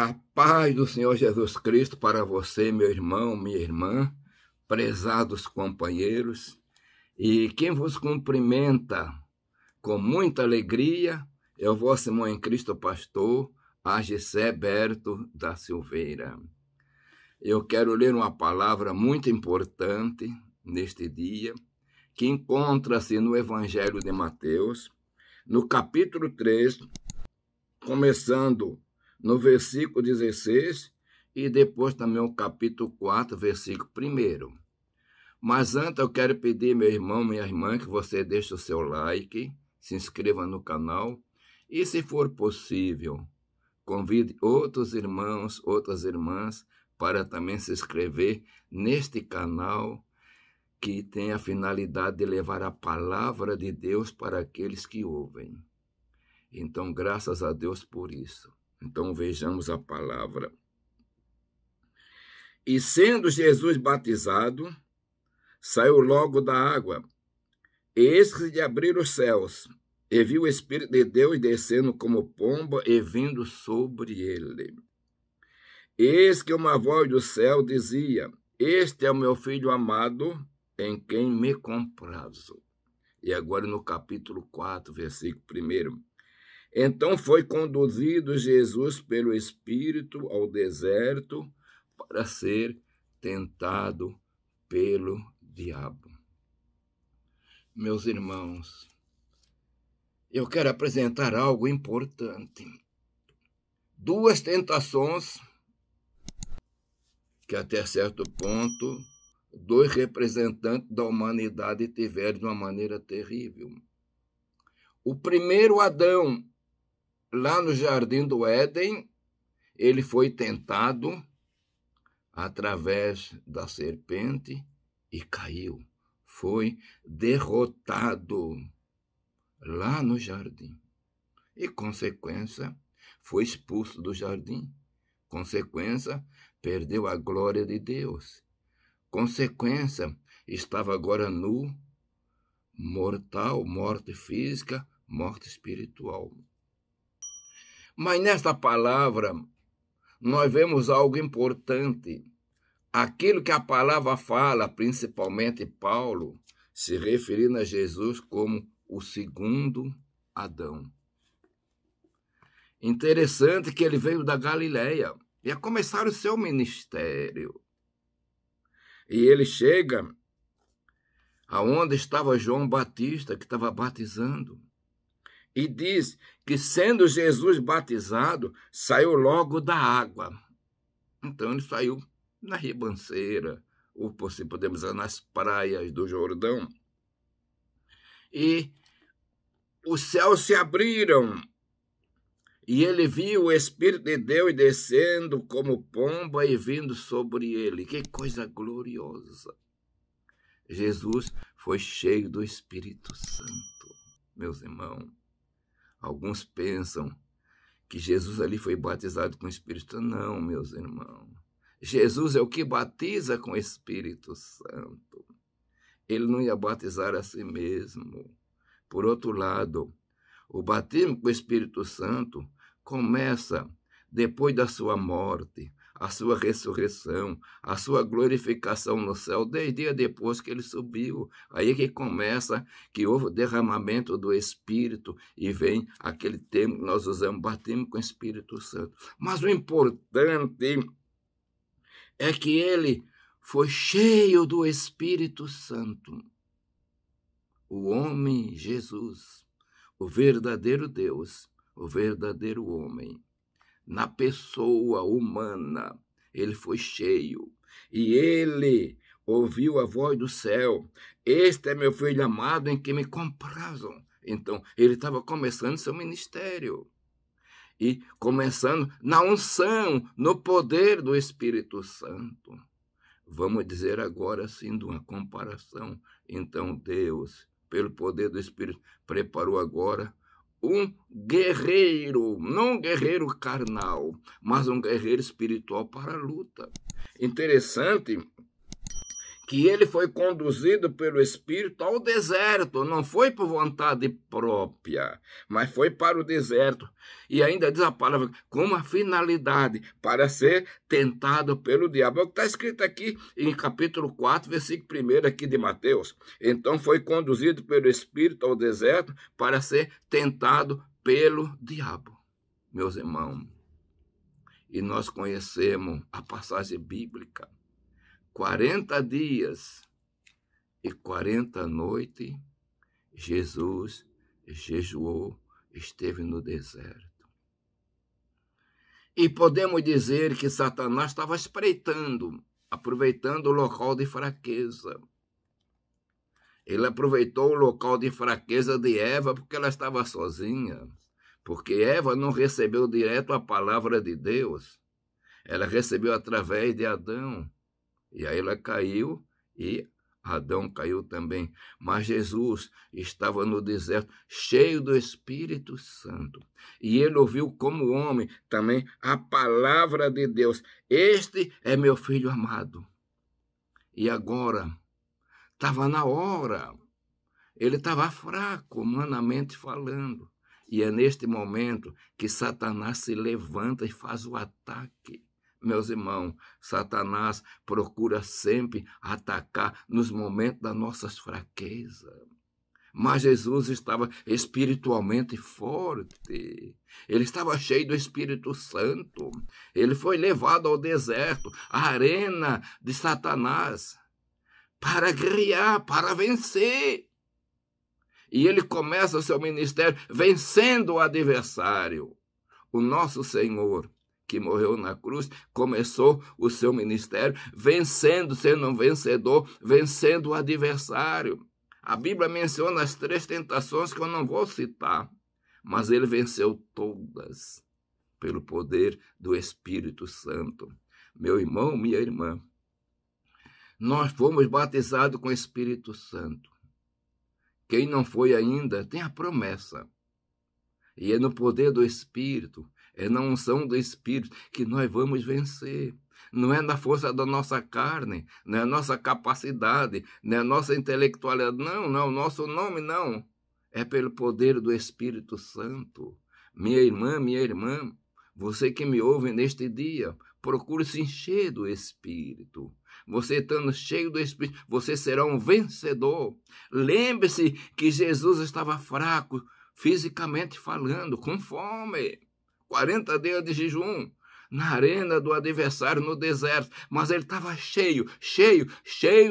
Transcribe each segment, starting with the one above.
A paz do Senhor Jesus Cristo para você, meu irmão, minha irmã, prezados companheiros, e quem vos cumprimenta com muita alegria é o vosso irmão em Cristo pastor, Agissé Berto da Silveira. Eu quero ler uma palavra muito importante neste dia, que encontra-se no Evangelho de Mateus, no capítulo 3, começando no versículo 16 e depois também o capítulo 4, versículo 1. Mas antes eu quero pedir, meu irmão, minha irmã, que você deixe o seu like, se inscreva no canal e, se for possível, convide outros irmãos, outras irmãs para também se inscrever neste canal que tem a finalidade de levar a palavra de Deus para aqueles que ouvem. Então, graças a Deus por isso. Então, vejamos a palavra. E sendo Jesus batizado, saiu logo da água. Eis que de abrir os céus, e viu o Espírito de Deus descendo como pomba e vindo sobre ele. Eis que uma voz do céu dizia: Este é o meu Filho amado, em quem me comprazo. E agora no capítulo 4, versículo 1. Então foi conduzido Jesus pelo Espírito ao deserto para ser tentado pelo diabo. Meus irmãos, eu quero apresentar algo importante. Duas tentações que até certo ponto dois representantes da humanidade tiveram de uma maneira terrível. O primeiro, Adão, lá no Jardim do Éden, ele foi tentado através da serpente e caiu. Foi derrotado lá no jardim. E, consequência, foi expulso do jardim. Consequência, perdeu a glória de Deus. Consequência, estava agora nu, mortal, morte física, morte espiritual. Mas nesta palavra, nós vemos algo importante. Aquilo que a palavra fala, principalmente Paulo, se referindo a Jesus como o segundo Adão. Interessante que ele veio da Galileia, ia começar o seu ministério. E ele chega aonde estava João Batista, que estava batizando. E diz que, sendo Jesus batizado, saiu logo da água. Então, ele saiu na ribanceira, ou podemos dizer, nas praias do Jordão. E os céus se abriram. E ele viu o Espírito de Deus descendo como pomba e vindo sobre ele. Que coisa gloriosa! Jesus foi cheio do Espírito Santo, meus irmãos. Alguns pensam que Jesus ali foi batizado com o Espírito Santo. Não, meus irmãos. Jesus é o que batiza com o Espírito Santo. Ele não ia batizar a si mesmo. Por outro lado, o batismo com o Espírito Santo começa depois da sua morte, a sua ressurreição, a sua glorificação no céu, 10 dias depois que ele subiu. Aí que começa, que houve o derramamento do Espírito e vem aquele termo que nós usamos, batismo com o Espírito Santo. Mas o importante é que ele foi cheio do Espírito Santo. O homem Jesus, o verdadeiro Deus, o verdadeiro homem, na pessoa humana, ele foi cheio. E ele ouviu a voz do céu: Este é meu filho amado em quem me comprazo. Então, ele estava começando seu ministério. E começando na unção, no poder do Espírito Santo. Vamos dizer agora, assim, de uma comparação. Então, Deus, pelo poder do Espírito, preparou agora um guerreiro, não um guerreiro carnal, mas um guerreiro espiritual para a luta. Interessante que ele foi conduzido pelo Espírito ao deserto, não foi por vontade própria, mas foi para o deserto. E ainda diz a palavra, com uma finalidade, para ser tentado pelo diabo. É o que está escrito aqui em capítulo 4, versículo 1 aqui de Mateus. Então foi conduzido pelo Espírito ao deserto para ser tentado pelo diabo. Meus irmãos, e nós conhecemos a passagem bíblica, 40 dias e 40 noites, Jesus jejuou, esteve no deserto. E podemos dizer que Satanás estava espreitando, aproveitando o local de fraqueza. Ele aproveitou o local de fraqueza de Eva porque ela estava sozinha. Porque Eva não recebeu direto a palavra de Deus. Ela recebeu através de Adão. E aí ela caiu e Adão caiu também. Mas Jesus estava no deserto, cheio do Espírito Santo. E ele ouviu como homem também a palavra de Deus. Este é meu filho amado. E agora, estava na hora. Ele estava fraco, humanamente falando. E é neste momento que Satanás se levanta e faz o ataque. Meus irmãos, Satanás procura sempre atacar nos momentos das nossas fraquezas. Mas Jesus estava espiritualmente forte. Ele estava cheio do Espírito Santo. Ele foi levado ao deserto, à arena de Satanás, para guerrear, para vencer. E ele começa o seu ministério vencendo o adversário. O nosso Senhor, que morreu na cruz, começou o seu ministério vencendo, sendo um vencedor, vencendo o adversário. A Bíblia menciona as 3 tentações que eu não vou citar, mas ele venceu todas pelo poder do Espírito Santo. Meu irmão, minha irmã, nós fomos batizados com o Espírito Santo. Quem não foi ainda tem a promessa. E é no poder do Espírito, é na unção do Espírito que nós vamos vencer. Não é na força da nossa carne, não é a nossa capacidade, não é a nossa intelectualidade. Não, não, o nosso nome não. É pelo poder do Espírito Santo. Minha irmã, você que me ouve neste dia, procure se encher do Espírito. Você estando cheio do Espírito, você será um vencedor. Lembre-se que Jesus estava fraco, fisicamente falando, com fome. 40 dias de jejum, na arena do adversário, no deserto. Mas ele estava cheio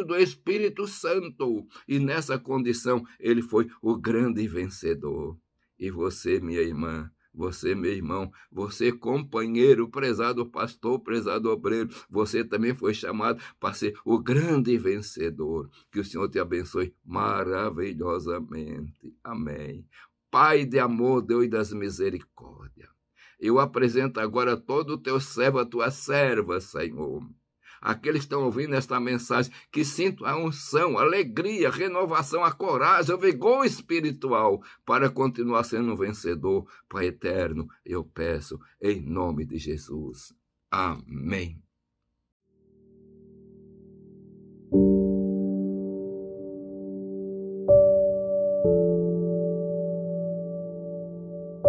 do Espírito Santo. E nessa condição, ele foi o grande vencedor. E você, minha irmã, você, meu irmão, você, companheiro, prezado pastor, prezado obreiro, você também foi chamado para ser o grande vencedor. Que o Senhor te abençoe maravilhosamente. Amém. Pai de amor, Deus das misericórdias, eu apresento agora todo o teu servo, a tua serva, Senhor. Aqueles que estão ouvindo esta mensagem, que sintam a unção, a alegria, a renovação, a coragem, o vigor espiritual para continuar sendo um vencedor, Pai eterno, eu peço em nome de Jesus. Amém.